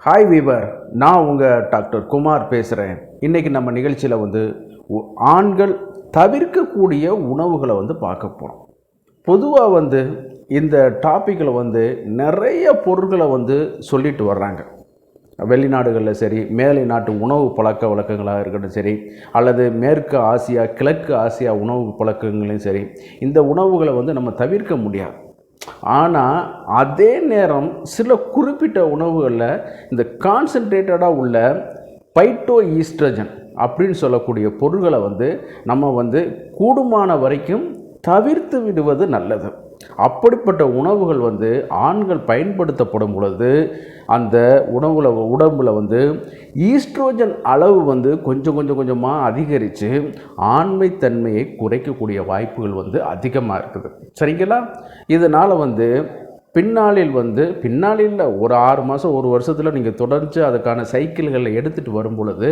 Hi viewer, நான் உங்கள் doctor Kumar பேசுகிறேன். இன்றைக்கி நம்ம நிகழ்ச்சியில் ஆண்கள் தவிர்க்கக்கூடிய உணவுகளை பார்க்க போகிறோம். பொதுவாக இந்த டாப்பிக்கில் நிறைய பொருட்களை சொல்லிட்டு வர்றாங்க. வெளிநாடுகளில் சரி, மேலை நாட்டு உணவு பழக்க வழக்கங்களாக இருக்கட்டும் சரி, அல்லது மேற்கு ஆசியா கிழக்கு ஆசியா உணவு பழக்கங்களையும் சரி, இந்த உணவுகளை நம்ம தவிர்க்க முடியாது. ஆனால் அதே நேரம் சில குறிப்பிட்ட உணவுகளில் இந்த கான்சன்ட்ரேட்டடாக உள்ள பைட்டோ ஈஸ்ட்ரஜன் அப்படின்னு சொல்லக்கூடிய பொருட்களை நம்ம கூடுமான வரைக்கும் தவிர்த்து விடுவது நல்லது. அப்படிப்பட்ட உணவுகள் ஆண்கள் பயன்படுத்தப்படும் பொழுது அந்த உடம்பில் ஈஸ்ட்ரோஜன் அளவு கொஞ்சம் கொஞ்சமாக அதிகரித்து ஆண்மைத்தன்மையை குறைக்கக்கூடிய வாய்ப்புகள் அதிகமாக இருக்குது. சரிங்களா? இதனால் பின்னாளில் ஒரு 6 மாதம் 1 வருஷத்தில் நீங்கள் தொடர்ந்து அதுக்கான சைக்கிள்களை எடுத்துகிட்டு வரும் பொழுது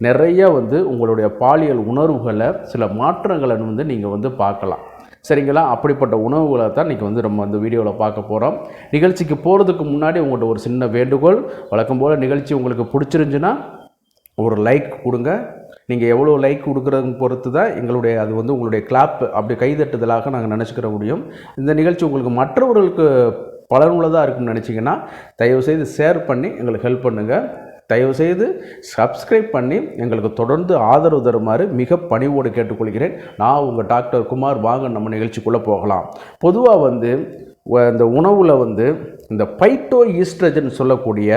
நிறைய உங்களுடைய பாலியல் உணர்வுகளை சில மாற்றங்களை நீங்கள் பார்க்கலாம். சரிங்களா? அப்படிப்பட்ட உணவுகளை தான் இன்றைக்கி நம்ம வீடியோவில் பார்க்க போகிறோம். நிகழ்ச்சிக்கு போகிறதுக்கு முன்னாடி உங்கள்கிட்ட ஒரு சின்ன வேண்டுகோள். வழக்கம் போல் நிகழ்ச்சி உங்களுக்கு பிடிச்சிருந்துச்சுன்னா ஒரு லைக் கொடுங்க. நீங்கள் எவ்வளோ லைக் கொடுக்குறது பொறுத்து தான் எங்களுடைய உங்களுடைய கிளாப் அப்படி கைதட்டுதலாக நாங்கள் நினச்சிக்கிற முடியும். இந்த நிகழ்ச்சி உங்களுக்கு மற்றவர்களுக்கு பலனுள்ளதாக இருக்குன்னு நினச்சிங்கன்னா தயவுசெய்து ஷேர் பண்ணி எங்களுக்கு ஹெல்ப் பண்ணுங்கள். தயவுசெய்து சப்ஸ்கிரைப் பண்ணி எங்களுக்கு தொடர்ந்து ஆதரவு தருமாறு மிக பணிவோடு கேட்டுக்கொள்கிறேன். நான் உங்கள் டாக்டர் குமார். வாங்க நம்ம நிகழ்ச்சிக்குள்ளே போகலாம். பொதுவாக இந்த உணவில் இந்த பைட்டோ ஈஸ்ட்ரஜன் சொல்லக்கூடிய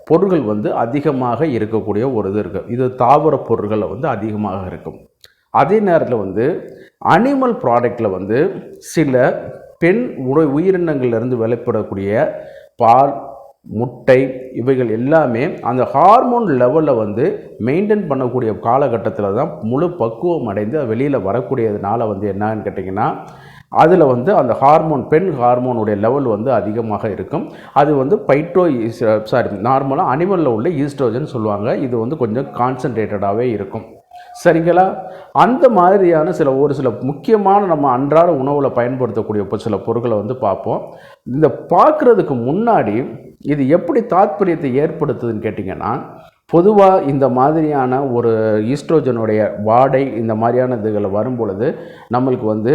பொருட்கள் அதிகமாக இருக்கக்கூடிய ஒரு இது இருக்குது. இது தாவர பொருட்களில் அதிகமாக இருக்கும். அதே நேரத்தில் அனிமல் ப்ராடக்டில் சில பெண் உயிரினங்கள்லேருந்து வெளிப்படக்கூடிய பால், முட்டை இவைகள் எல்லாமே அந்த ஹார்மோன் லெவலில் மெயின்டைன் பண்ணக்கூடிய காலகட்டத்தில் தான் முழு பக்குவம் அடைந்து வெளியில் வரக்கூடியதுனால என்னன்னு கேட்டிங்கன்னா அதில் அந்த ஹார்மோன், பெண் ஹார்மோனுடைய லெவல் அதிகமாக இருக்கும். அது பைட்டோ நார்மலாக அனிமலில் உள்ள ஈஸ்ட்ரோஜன் சொல்லுவாங்க. இது கொஞ்சம் கான்சன்ட்ரேட்டடாகவே இருக்கும். சரிங்களா? அந்த மாதிரியான ஒரு சில முக்கியமான நம்ம அன்றாட உணவில் பயன்படுத்தக்கூடிய சில பொருட்களை பார்ப்போம். இந்த பார்க்குறதுக்கு முன்னாடி இது எப்படி தாத்பரியத்தை ஏற்படுத்துதுன்னு கேட்டிங்கன்னா, பொதுவாக இந்த மாதிரியான ஒரு ஈஸ்ட்ரோஜனுடைய வாடை இந்த மாதிரியான இதுகளை வரும் பொழுது நம்மளுக்கு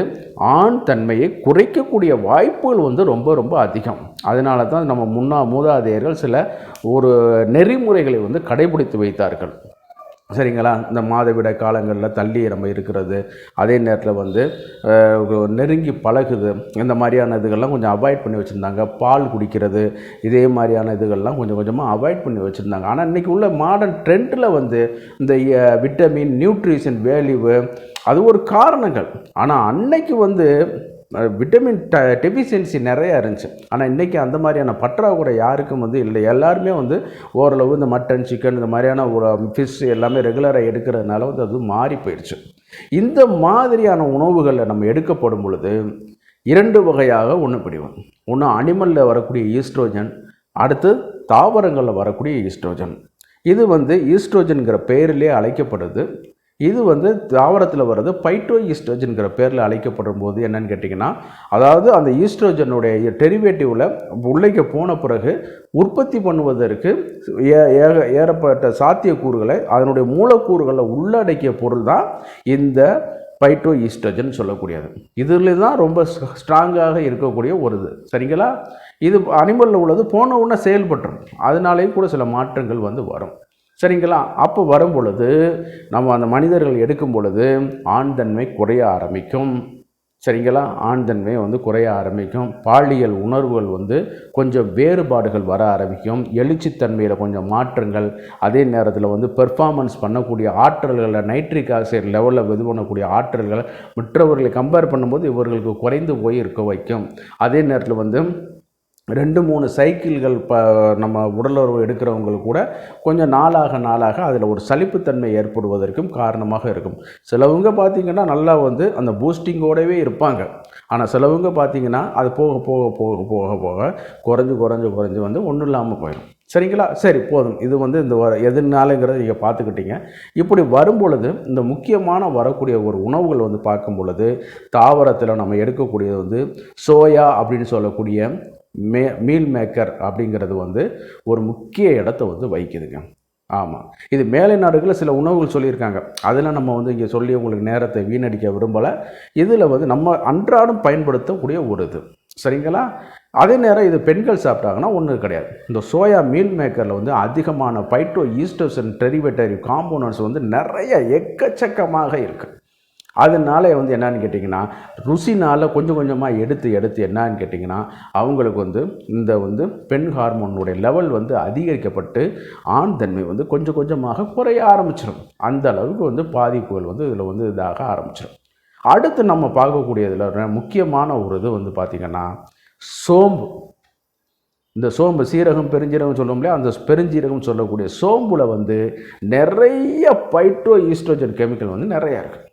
ஆண் தன்மையை குறைக்கக்கூடிய வாய்ப்புகள் ரொம்ப ரொம்ப அதிகம். அதனால தான் நம்ம மூதாதையர்கள் சில ஒரு நெறிமுறைகளை கடைபிடித்து வைத்தார்கள். சரிங்களா? இந்த மாதவிடாய் காலங்களில் தள்ளி நம்ம இருக்கிறது, அதே நேரத்தில் நெருங்கி பழகுது, இந்த மாதிரியான இதுகள்லாம் கொஞ்சம் அவாய்ட் பண்ணி வச்சுருந்தாங்க. பால் குடிக்கிறது, இதே மாதிரியான இதுகள்லாம் கொஞ்சம் கொஞ்சமாக அவாய்ட் பண்ணி வச்சுருந்தாங்க. ஆனால் இன்றைக்கி உள்ள மாடர்ன் ட்ரெண்டில் இந்த விட்டமின், நியூட்ரிஷன் வேல்யூ அது ஒரு காரணங்கள். ஆனால் அன்னைக்கு விட்டமின் டெஃபிஷியன்சி நிறையா இருந்துச்சு. ஆனால் இன்றைக்கி அந்த மாதிரியான பற்றாக்குறை யாருக்கும் இல்லை. எல்லாருமே ஓரளவு இந்த மட்டன், சிக்கன் இந்த மாதிரியான ஒரு ஃபிஷ் எல்லாமே ரெகுலராக எடுக்கிறதுனால அது மாறி போயிடுச்சு. இந்த மாதிரியான உணவுகளில் நம்ம எடுக்கப்படும் பொழுது 2 வகையாக பிடிவோம். ஒன்று அனிமலில் வரக்கூடிய ஈஸ்ட்ரோஜன், அடுத்து தாவரங்களில் வரக்கூடிய ஈஸ்ட்ரோஜன். இது ஈஸ்ட்ரோஜன்கிற பெயரிலே அழைக்கப்படுது. இது தாவரத்தில் வர்றது பைட்டோ ஈஸ்ட்ரோஜன்கிற பேரில் அழைக்கப்படும் போது என்னன்னு கேட்டிங்கன்னா, அதாவது அந்த ஈஸ்ட்ரோஜனுடைய டெரிவேட்டிவில் உள்ளே போன பிறகு உற்பத்தி பண்ணுவதற்கு ஏறப்பட்ட சாத்தியக்கூறுகளை அதனுடைய மூலக்கூறுகளை உள்ளடக்கிய பொருள் தான் இந்த பைட்டோ ஈஸ்ட்ரோஜன் சொல்லக்கூடியது. இதில் தான் ரொம்ப ஸ்ட்ராங்காக இருக்கக்கூடிய ஒரு இது. சரிங்களா? இது அனிமலில் உள்ளது போன உடனே செயல்பட்டுரும். அதனாலேயும் கூட சில மாற்றங்கள் வரும். சரிங்களா? அப்போ வரும் பொழுது நம்ம அந்த மனிதர்கள் எடுக்கும் பொழுது ஆண் தன்மை குறைய ஆரம்பிக்கும். சரிங்களா? ஆண் தன்மை குறைய ஆரம்பிக்கும். பாலியல் உணர்வுகள் கொஞ்சம் வேறுபாடுகள் வர ஆரம்பிக்கும். எழுச்சித்தன்மையில் கொஞ்சம் மாற்றங்கள், அதே நேரத்தில் பெர்ஃபார்மன்ஸ் பண்ணக்கூடிய ஆற்றல்களில் நைட்ரிக் ஆக்சைடு லெவலில் இது பண்ணக்கூடிய ஆற்றல்கள் மற்றவர்களை கம்பேர் பண்ணும்போது இவர்களுக்கு குறைந்து போய் இருக்க வைக்கும். அதே நேரத்தில் 2-3 சைக்கிள்கள் நம்ம உடலுறவு எடுக்கிறவங்களுக்கு கூட கொஞ்சம் நாளாக அதில் ஒரு சலிப்புத்தன்மை ஏற்படுவதற்கும் காரணமாக இருக்கும். சிலவங்க பார்த்திங்கன்னா நல்லா அந்த பூஸ்டிங்கோடவே இருப்பாங்க. ஆனால் சிலவங்க பார்த்திங்கன்னா அது போக போக போக போக போக குறைஞ்சு ஒன்றும் இல்லாமல் போயிடும். சரிங்களா? சரி, போதும். இது இந்த எதுனாலங்கிறத நீங்கள் பார்த்துக்கிட்டீங்க. இப்படி வரும் பொழுது இந்த முக்கியமான வரக்கூடிய ஒரு உணவுகள் பார்க்கும் பொழுது தாவரத்தில் நம்ம எடுக்கக்கூடியது சோயா அப்படின்னு சொல்லக்கூடிய மீல் மேக்கர் அப்படிங்கிறது வந்து ஒரு முக்கிய இடத்த வந்து வகிக்குதுங்க. ஆமாம், இது மேலை நாடுகளில் சில உணவுகள் சொல்லியிருக்காங்க. அதெல்லாம் நம்ம வந்து இங்கே சொல்லி உங்களுக்கு நேரத்தை வீணடிக்க விரும்பலை. இதில் வந்து நம்ம அன்றாடம் பயன்படுத்தக்கூடிய ஒரு இது, சரிங்களா? அதே நேரம் இது பெண்கள் சாப்பிட்டாங்கன்னா ஒன்றும் கிடையாது. இந்த சோயா மீல் மேக்கரில் வந்து அதிகமான பைட்டோ ஈஸ்டர்ஸ் அண்ட் டெரிவேட்டரி காம்போனன்ட்ஸ் வந்து நிறைய எக்கச்சக்கமாக இருக்குது. அதனால வந்து என்னன்னு கேட்டிங்கன்னா, ருசினால் கொஞ்சம் கொஞ்சமாக எடுத்து என்னான்னு கேட்டிங்கன்னா, அவங்களுக்கு வந்து இந்த வந்து பெண் ஹார்மோனுடைய லெவல் வந்து அதிகரிக்கப்பட்டு ஆண் தன்மை வந்து கொஞ்சம் கொஞ்சமாக குறைய ஆரம்பிச்சிடும். அந்த அளவுக்கு வந்து பாதிப்புகள் வந்து இதில் வந்து இதாக ஆரம்பிச்சிடும். அடுத்து நம்ம பார்க்கக்கூடியதில் முக்கியமான ஒரு இது வந்து பார்த்திங்கன்னா சோம்பு. இந்த சோம்பு, சீரகம் பெருஞ்சீரகம் சொல்லும் இல்லையா, அந்த பெருஞ்சீரகம் சொல்லக்கூடிய சோம்புல வந்து நிறைய பைட்டோ ஈஸ்ட்ரோஜன் கெமிக்கல் வந்து நிறையா இருக்குது.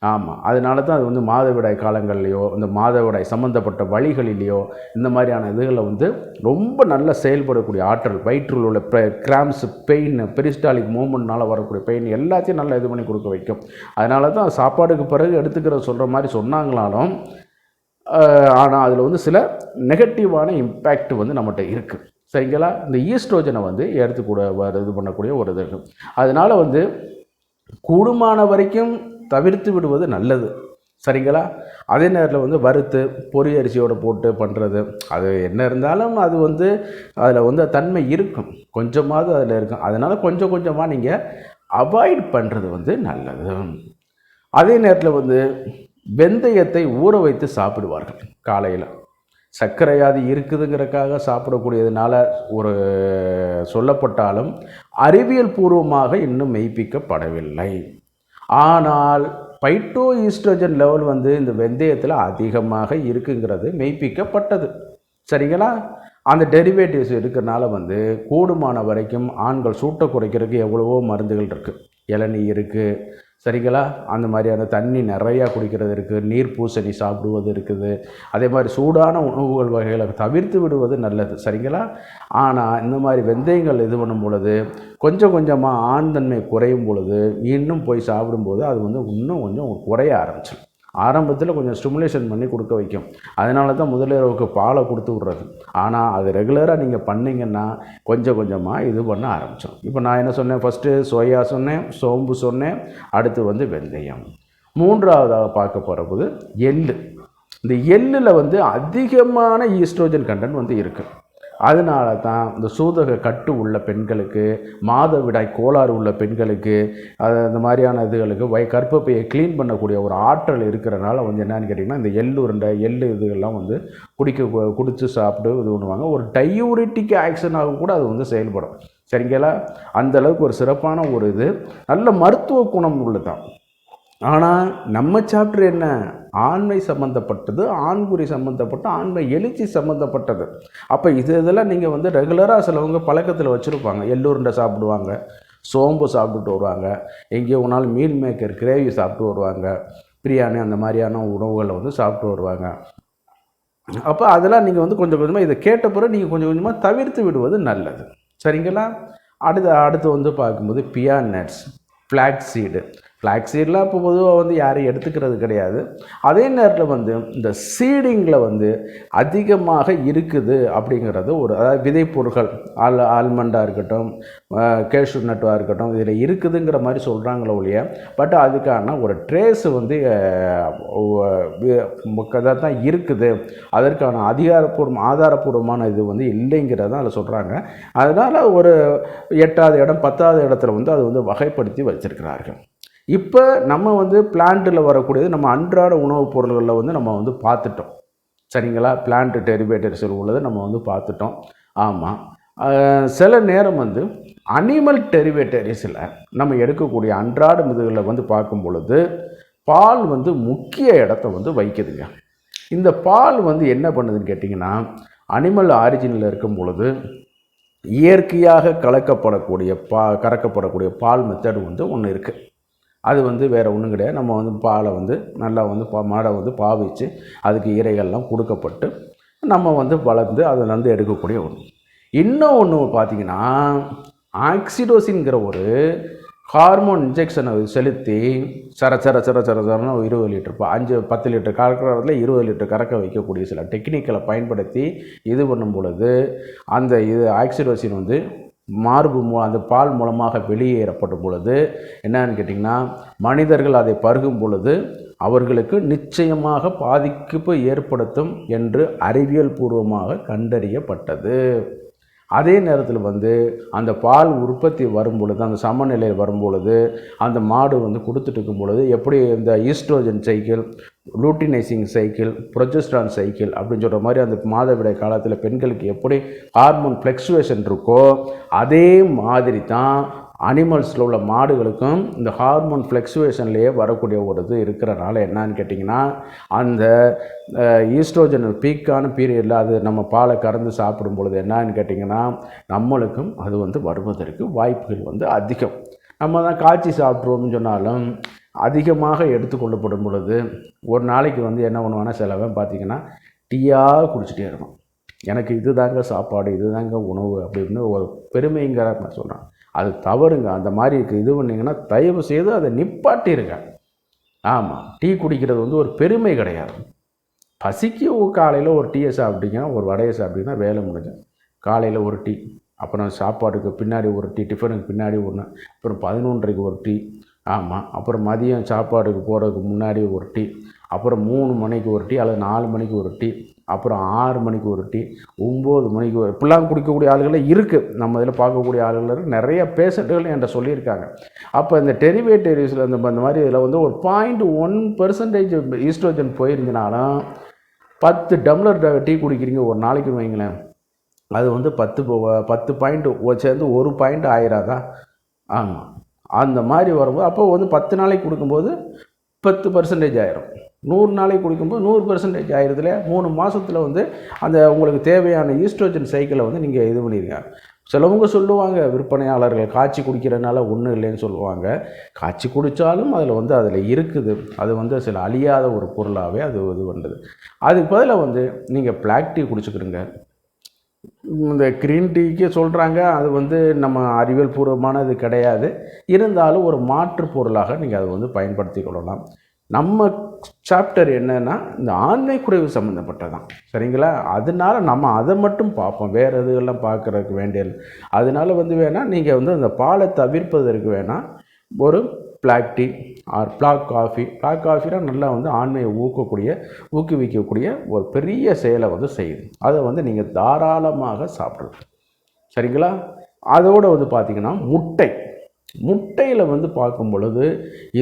ஆமாம், அதனால தான் அது வந்து மாதவிடாய் காலங்கள்லையோ இந்த மாதவிடாய் சம்மந்தப்பட்ட வழிகளிலேயோ இந்த மாதிரியான இதுகளில் வந்து ரொம்ப நல்ல செயல்படக்கூடிய ஆற்றல், வயிற்றில் உள்ள கிராம்ஸ், பெயின், பெரிஸ்டாலிக் மூமெண்ட்னால் வரக்கூடிய பெயின் எல்லாத்தையும் நல்லா இது பண்ணி கொடுக்க வைக்கும். அதனால தான் சாப்பாடுக்கு பிறகு எடுத்துக்கிற சொல்கிற மாதிரி சொன்னாங்களாலும், ஆனால் அதில் வந்து சில நெகட்டிவான இம்பேக்ட் வந்து நம்மகிட்ட இருக்குது, சரிங்களா? இந்த ஈஸ்ட்ரோஜனை வந்து எடுத்துக்கூட இது பண்ணக்கூடிய ஒரு இது இருக்குது. அதனால் வந்து கூடுமான வரைக்கும் தவிர்த்து விடுவது நல்லது, சரிங்களா? அதே நேரத்தில் வந்து வறுத்து பொரி அரிசியோடு போட்டு பண்ணுறது, அது என்ன இருந்தாலும் அது வந்து அதில் வந்து தன்மை இருக்கும், கொஞ்சமாவது அதில் இருக்கும். அதனால் கொஞ்சம் கொஞ்சமாக நீங்கள் அவாய்ட் பண்ணுறது வந்து நல்லது. அதே நேரத்தில் வந்து வெந்தயத்தை ஊற வைத்து சாப்பிடுவார்கள் காலையில். சர்க்கரையாதி இருக்குதுங்கிறதுக்காக சாப்பிடக்கூடியதுனால ஒரு சொல்லப்பட்டாலும் அறிவியல் பூர்வமாக இன்னும் மெய்ப்பிக்கப்படவில்லை. ஆனால் பைட்டோ ஈஸ்ட்ரோஜன் லெவல் வந்து இந்த வெந்தயத்தில் அதிகமாக இருக்குங்கிறது மெய்ப்பிக்கப்பட்டது, சரிங்களா? அந்த டெரிவேட்டிவ்ஸ் இருக்கிறனால வந்து கூடுமான வரைக்கும் ஆண்கள் சூட்டை குறைக்கிறதுக்கு எவ்வளவோ மருந்துகள் இருக்குது. இளநீ இருக்குது, சரிங்களா? அந்த மாதிரியான தண்ணி நிறையா குடிக்கிறது இருக்குது, நீர் பூசணி சாப்பிடுவது இருக்குது. அதே மாதிரி சூடான உணவுகள் வகைகளை தவிர்த்து விடுவது நல்லது, சரிங்களா? ஆனால் இந்த மாதிரி வெந்தயங்கள் இது பண்ணும் பொழுது கொஞ்சம் கொஞ்சமாக ஆண் தன்மை குறையும் பொழுது இன்னும் போய் சாப்பிடும்போது அது வந்து இன்னும் கொஞ்சம் குறைய ஆரம்பிச்சிடும். ஆரம்பத்தில் கொஞ்சம் ஸ்டிமுலேஷன் பண்ணி கொடுக்க வைக்கும். அதனால தான் முதலிரவுக்கு பாலை கொடுத்து விட்றது. ஆனால் அது ரெகுலராக நீங்கள் பண்ணிங்கன்னா கொஞ்சம் கொஞ்சமாக இது பண்ண ஆரம்பித்தோம். இப்போ நான் என்ன சொன்னேன், ஃபஸ்ட்டு சோயா சொன்னேன், சோம்பு சொன்னேன், அடுத்து வந்து வெந்தயம். மூன்றாவதாக பார்க்க போகிறபோது எள்ளு. இந்த எள்ளில் வந்து அதிகமான ஈஸ்ட்ரோஜன் கண்டென்ட் வந்து இருக்குது. அதனால தான் இந்த சூதக கட்டு உள்ள பெண்களுக்கு, மாதவிடாய் கோளாறு உள்ள பெண்களுக்கு, அந்த மாதிரியான இதுகளுக்கு கர்ப்பப்பையை க்ளீன் பண்ணக்கூடிய ஒரு ஆற்றல் இருக்கிறனால வந்து என்னன்னு கேட்டிங்கன்னா, இந்த எள்ளு உருண்டை, எள்ளு இதுகள்லாம் வந்து குடித்து சாப்பிட்டு இது பண்ணுவாங்க. ஒரு டையூரிட்டிக் ஆக்ஷனாக கூட அது வந்து செயல்படும், சரிங்களா? அந்தளவுக்கு ஒரு சிறப்பான ஒரு இது, நல்ல மருத்துவ குணம் உள்ளதான். ஆனால் நம்ம சாப்டர் என்ன, ஆண்மை சம்மந்தப்பட்டது, ஆண்குறி சம்மந்தப்பட்ட, ஆண்மை எழுச்சி சம்மந்தப்பட்டது. அப்போ இதெல்லாம் நீங்கள் வந்து ரெகுலராக சிலவங்க பழக்கத்தில் வச்சுருப்பாங்க. எள்ளுருண்டை சாப்பிடுவாங்க, சோம்பு சாப்பிட்டுட்டு வருவாங்க, எங்கேயோ ஒரு நாள் மீல் மேக்கர் கிரேவி சாப்பிட்டு வருவாங்க, பிரியாணி அந்த மாதிரியான உணவுகளை வந்து சாப்பிட்டு வருவாங்க. அப்போ அதெல்லாம் நீங்கள் வந்து கொஞ்சம் கொஞ்சமாக இதை கேட்ட பிறகு நீங்கள் கொஞ்சம் கொஞ்சமாக தவிர்த்து விடுவது நல்லது, சரிங்களா? அடுத்து வந்து பார்க்கும்போது பியான் நட்ஸ், ஃப்ளாக்ஸ் சீடெலாம் இப்போ பொதுவாக வந்து யாரும் எடுத்துக்கிறது கிடையாது. அதே நேரத்தில் வந்து இந்த சீடிங்கில் வந்து அதிகமாக இருக்குது அப்படிங்கிறது ஒரு, அதாவது விதைப்பொருட்கள், ஆல்மண்டாக இருக்கட்டும், கேஷ்யூ நட்டாக இருக்கட்டும், இதில் இருக்குதுங்கிற மாதிரி சொல்கிறாங்களோ ஒழிய, பட் அதுக்கான ஒரு ட்ரேஸ் வந்து தான் இருக்குது, அதற்கான ஆதாரப்பூர்வமான இது வந்து இல்லைங்கிறதான் அதில் சொல்கிறாங்க. அதனால் ஒரு 8வது இடம் 10வது இடத்துல வந்து அது வந்து வகைப்படுத்தி வச்சிருக்கிறார்கள். இப்போ நம்ம வந்து பிளான்ட்டில் வரக்கூடியது நம்ம அன்றாட உணவுப் பொருள்களில் வந்து நம்ம வந்து பார்த்துட்டோம், சரிங்களா? பிளான்ட் டெரிவேட்டரிஸ் உள்ளதை நம்ம வந்து பார்த்துட்டோம். ஆமாம், சில நேரம் வந்து அனிமல் டெரிவேட்டரிஸில் நம்ம எடுக்கக்கூடிய அன்றாட இதுகளில் வந்து பார்க்கும் பொழுது பால் வந்து முக்கிய இடத்த வந்து வைக்குதுங்க. இந்த பால் வந்து என்ன பண்ணுதுன்னு கேட்டிங்கன்னா, அனிமல் ஆரிஜினில் இருக்கும் பொழுது இயற்கையாக கறக்கப்படக்கூடிய பால் மெத்தடு வந்து ஒன்று இருக்குது. அது வந்து வேறு ஒன்றும் கிடையாது. நம்ம வந்து பாலை வந்து நல்லா வந்து மாடை வந்து பாவிச்சு அதுக்கு இறைகள்லாம் கொடுக்கப்பட்டு நம்ம வந்து வளர்ந்து அதில் எடுக்கக்கூடிய ஒன்று. இன்னும் ஒன்று பார்த்திங்கன்னா, ஆக்சிடோசின்கிற ஒரு ஹார்மோன் இன்ஜெக்ஷனை செலுத்தி சரன்னு 20 லிட்டர் 10 லிட்டர் கறக்கிறதுல 20 லிட்டர் கறக்க வைக்கக்கூடிய சில டெக்னிக்களை பயன்படுத்தி இது பண்ணும் பொழுது அந்த ஆக்சிடோசின் வந்து மார்பு அந்த பால் மூலமாக வெளியேறப்படும் பொழுது என்னன்னு கேட்டிங்கன்னா மனிதர்கள் அதை பருகும் பொழுது அவர்களுக்கு நிச்சயமாக பாதிப்பு ஏற்படுத்தும் என்று அறிவியல் பூர்வமாக கண்டறியப்பட்டது. அதே நேரத்தில் வந்து அந்த பால் உற்பத்தி வரும் பொழுது அந்த சமநிலையில் வரும் பொழுது அந்த மாடு வந்து கொடுத்துட்டு இருக்கும் பொழுது எப்படி இந்த oestrogen cycle, luteinising cycle, progesterone cycle அப்படின்னு சொல்கிற மாதிரி அந்த மாதவிடாய் காலத்தில் பெண்களுக்கு எப்படி ஹார்மோன் ஃப்ளக்சுவேஷன் இருக்கோ அதே மாதிரி தான் அனிமல்ஸில் உள்ள மாடுகளுக்கும் இந்த ஹார்மோன் ஃப்ளக்சுவேஷன்லேயே வரக்கூடிய ஒரு இது இருக்கிறனால என்னன்னு கேட்டிங்கன்னா அந்த ஈஸ்ட்ரோஜன் பீக்கான பீரியடில் அது நம்ம பாலை கறந்து சாப்பிடும் பொழுது என்னன்னு கேட்டிங்கன்னா நம்மளுக்கும் அது வந்து வருவதற்கு வாய்ப்புகள் வந்து அதிகம். நம்ம தான் காய்ச்சி சாப்பிட்ருவோம்னு சொன்னாலும் அதிகமாக எடுத்துக்கொள்ளப்படும் பொழுது ஒரு நாளைக்கு வந்து என்ன பண்ணுவாங்கன்னா சிலவன் பார்த்திங்கன்னா டீயாக குடிச்சிட்டே இருக்கும். எனக்கு இது தாங்க சாப்பாடு, இது தாங்க உணவு அப்படின்னு ஒரு பெருமைங்கிற நான் சொல்கிறேன். அது தவறுங்க. அந்த மாதிரி இது பண்ணிங்கன்னா தயவு செய்து அதை நிப்பாட்டிருங்க. ஆமாம், டீ குடிக்கிறது வந்து ஒரு பெருமை கிடையாது. பசிக்கு காலையில் ஒரு டீயை சாப்பிட்டீங்கன்னா ஒரு வடையை சாப்பிட்டீங்கன்னா வேலை முடிஞ்சேன். காலையில் ஒரு டீ, அப்புறம் சாப்பாட்டுக்கு பின்னாடி ஒரு டீ, டிஃபனுக்கு பின்னாடி ஒன்று, அப்புறம் 11:30க்கு ஒரு டீ, ஆமாம், அப்புறம் மதியம் சாப்பாடுக்கு போகிறதுக்கு முன்னாடி ஒரு டீ, அப்புறம் 3 மணிக்கு ஒரு டீ அல்லது 4 மணிக்கு ஒரு டீ, அப்புறம் 6 மணிக்கு ஒரு டீ, 9 மணிக்கு ஒரு இப்படிலாம் குடிக்கக்கூடிய ஆளுகள் இருக்குது. நம்ம இதில் பார்க்கக்கூடிய ஆளுகள் நிறைய பேஷண்ட்டுகள் என்கிட்ட சொல்லியிருக்காங்க. அப்போ இந்த டெரிவேட்டிவ்ஸில் இந்த மாதிரி இதில் வந்து ஒரு 0.1% ஈஸ்ட்ரோஜன் போயிருந்தனாலும் 10 டம்ளர் டீ குடிக்கிறீங்க ஒரு நாளைக்கு வைங்களேன், அது வந்து 10 பாயிண்ட் சேர்ந்து 1 பாயிண்ட் ஆயிராதா? ஆமாம், அந்த மாதிரி வரும்போது அப்போ வந்து 10 நாளைக்கு கொடுக்கும்போது 10% ஆயிரும். 100 நாளைக்கு குடிக்கும்போது 100% ஆயிரத்துல 3 மாதத்தில் வந்து அந்த உங்களுக்கு தேவையான ஈஸ்ட்ரோஜன் சைக்கிளை வந்து நீங்கள் இது பண்ணிடுங்க. சிலவங்க சொல்லுவாங்க விற்பனையாளர்கள் காய்ச்சி குடிக்கிறதுனால ஒன்றும் இல்லைன்னு சொல்லுவாங்க. காய்ச்சி குடித்தாலும் அதில் இருக்குது. அது வந்து சில அழியாத ஒரு பொருளாகவே அது இது பண்ணுறது. அதுக்கு பதிலாக வந்து நீங்கள் பிளாக் டீ குடிச்சுக்கிடுங்க. இந்த க்ரீன் டீக்கே சொல்கிறாங்க, அது வந்து நம்ம அறிவியல் பூர்வமானது கிடையாது. இருந்தாலும் ஒரு மாற்று பொருளாக நீங்கள் அதை வந்து பயன்படுத்தி கொள்ளலாம். நம்ம சாப்டர் என்னென்னா இந்த ஆண்மை குறைவு சம்மந்தப்பட்டதான், சரிங்களா? அதனால நம்ம அதை மட்டும் பார்ப்போம், வேறு எதுவெல்லாம் பார்க்குறதுக்கு வேண்டியது. அதனால வந்து வேணால் நீங்கள் வந்து அந்த பாலை தவிர்ப்பதற்கு வேணால் ஒரு பிளாக் டீ ஆர் பிளாக் காஃபினா நல்லா வந்து ஆண்மையை ஊக்குவிக்கக்கூடிய ஒரு பெரிய செயலை வந்து செய்யுது. அதை வந்து நீங்கள் தாராளமாக சாப்பிடலாம், சரிங்களா? அதோடு வந்து பார்த்திங்கன்னா முட்டையில் வந்து பார்க்கும் பொழுது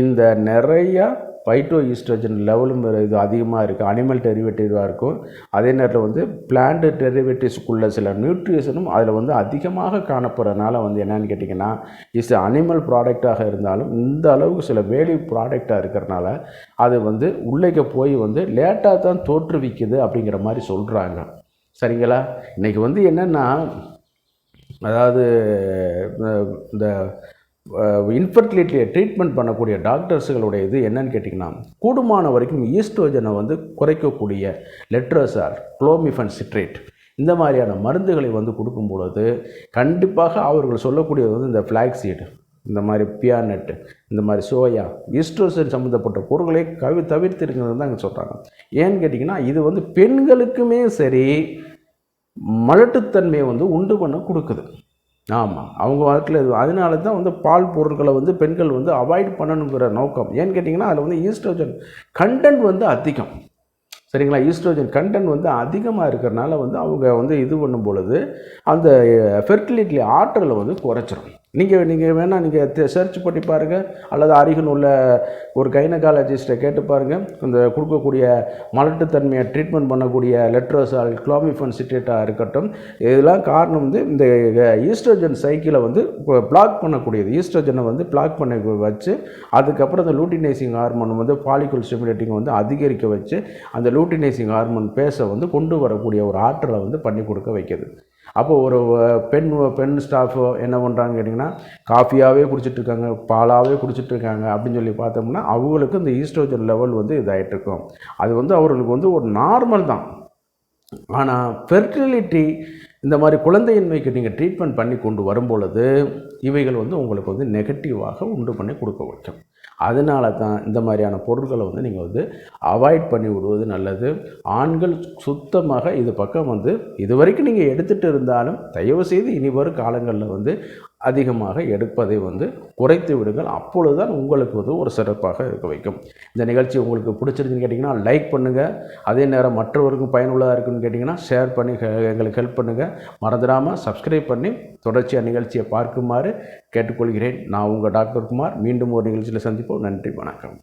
இந்த நிறையா பைட்டோ ஈஸ்ட்ரோஜன் லெவலும் இது அதிகமாக இருக்குது. அனிமல் டெரிவேட்டிவாக இருக்கும். அதே நேரத்தில் வந்து பிளான்ட் டெரிவேட்டிவ்ஸ்க்குள்ள சில நியூட்ரிஷனும் அதில் வந்து அதிகமாக காணப்படுறதுனால வந்து என்னென்னு கேட்டிங்கன்னா அனிமல் ப்ராடக்டாக இருந்தாலும் இந்த அளவுக்கு சில வேல்யூ ப்ராடக்டாக இருக்கிறதுனால அது வந்து உள்ளே போய் வந்து லேட்டாக தான் தோற்றுவிக்குது அப்படிங்கிற மாதிரி சொல்கிறாங்க, சரிங்களா? இன்றைக்கி வந்து என்னென்னா அதாவது இந்த இன்ஃபர்டிலிட்டியை ட்ரீட்மெண்ட் பண்ணக்கூடிய டாக்டர்ஸுகளுடைய இது என்னன்னு கேட்டிங்கன்னா கூடுமான வரைக்கும் ஈஸ்ட்ரோஜனை வந்து குறைக்கக்கூடிய லெட்ரோசால், குளோமிஃபன் சிட்ரேட் இந்த மாதிரியான மருந்துகளை வந்து கொடுக்கும் பொழுது கண்டிப்பாக அவர்கள் சொல்லக்கூடியது வந்து இந்த ஃப்ளாக்ஸீடு, இந்த மாதிரி பியானட், இந்த மாதிரி சோயா, ஈஸ்ட்ரோஜன் சம்மந்தப்பட்ட பொருட்களை தவிர்த்திருக்கிறது தான் அங்கே சொல்கிறாங்க. ஏன்னு கேட்டிங்கன்னா இது வந்து பெண்களுக்குமே சரி மலட்டுத்தன்மையை வந்து உண்டு பண்ண கொடுக்குது. ஆமாம், அவங்க வாழ்க்கையில் அதனால தான் வந்து பால் பொருட்களை வந்து பெண்கள் வந்து அவாய்ட் பண்ணணுங்கிற நோக்கம். ஏன்னு கேட்டிங்கன்னா அதில் வந்து ஈஸ்ட்ரோஜன் கண்டென்ட் வந்து அதிகம், சரிங்களா? ஈஸ்ட்ரோஜன் கண்டென்ட் வந்து அதிகமாக இருக்கிறனால வந்து அவங்க வந்து இது பண்ணும் பொழுது அந்த ஃபெர்டிலிட்டி ஆற்றலை வந்து குறைச்சிரும். நீங்கள் வேணால் நீங்கள் சர்ச் பண்ணி பாருங்கள், அல்லது அருகில் உள்ள ஒரு கைனகாலஜிஸ்ட்டை கேட்டு பாருங்கள். இந்த கொடுக்கக்கூடிய மலட்டுத்தன்மையை ட்ரீட்மெண்ட் பண்ணக்கூடிய லெட்ரோசால், குளோமிஃபன் சிட்ரேட்டாக இருக்கட்டும், இதெல்லாம் காரணம் வந்து இந்த ஈஸ்ட்ரோஜன் சைக்கிளை வந்து பிளாக் பண்ணக்கூடியது. ஈஸ்ட்ரோஜனை வந்து பிளாக் பண்ண வச்சு அதுக்கப்புறம் அந்த லூட்டினைசிங் ஹார்மோன் வந்து பாலிகுல் ஸ்டிமுலேட்டிங் வந்து அதிகரிக்க வச்சு அந்த லூட்டினைசிங் ஹார்மோன் பேஸை வந்து கொண்டு வரக்கூடிய ஒரு ஆற்றலை வந்து பண்ணி கொடுக்க வைக்கிது. அப்போ ஒரு பெண் ஸ்டாஃபோ என்ன பண்ணுறாங்கன்னு கேட்டிங்கன்னா காஃபியாகவே குடிச்சிட்ருக்காங்க, பாலாகவே குடிச்சிட்ருக்காங்க அப்படின்னு சொல்லி பார்த்தோம்னா அவங்களுக்கு இந்த ஈஸ்ட்ரோஜன் லெவல் வந்து இதாகிட்ருக்கும். அது வந்து அவர்களுக்கு வந்து ஒரு நார்மல் தான். ஆனால் ஃபெர்டிலிட்டி இந்த மாதிரி குழந்தையின்மைக்கு நீங்கள் ட்ரீட்மெண்ட் பண்ணி கொண்டு வரும்பொழுது இவைகள் வந்து உங்களுக்கு வந்து நெகட்டிவாக உண்டு பண்ணி கொடுக்க வைக்கும். அதனால தான் இந்த மாதிரியான பொருட்களை வந்து நீங்கள் வந்து அவாய்ட் பண்ணி விடுவது நல்லது. ஆண்கள் சுத்தமாக இது பக்கம் வந்து இது வரைக்கும் நீங்கள் எடுத்துகிட்டு இருந்தாலும் தயவுசெய்து இனி வரும் காலங்களில் வந்து அதிகமாக எடுப்பதை வந்து குறைத்து விடுங்கள். அப்பொழுது தான் உங்களுக்கு வந்து ஒரு சிறப்பாக இருக்க வைக்கும். இந்த நிகழ்ச்சி உங்களுக்கு பிடிச்சிருக்குன்னு கேட்டிங்கன்னா லைக் பண்ணுங்கள். அதே நேரம் மற்றவருக்கும் பயனுள்ளதாக இருக்குன்னு கேட்டிங்கன்னா ஷேர் பண்ணி எங்களுக்கு ஹெல்ப் பண்ணுங்கள். மறந்துடாமல் சப்ஸ்கிரைப் பண்ணி தொடர்ச்சியாக நிகழ்ச்சியை பார்க்குமாறு கேட்டுக்கொள்கிறேன். நான் உங்கள் டாக்டர் குமார். மீண்டும் ஒரு நிகழ்ச்சியில் சந்திப்போம். நன்றி, வணக்கம்.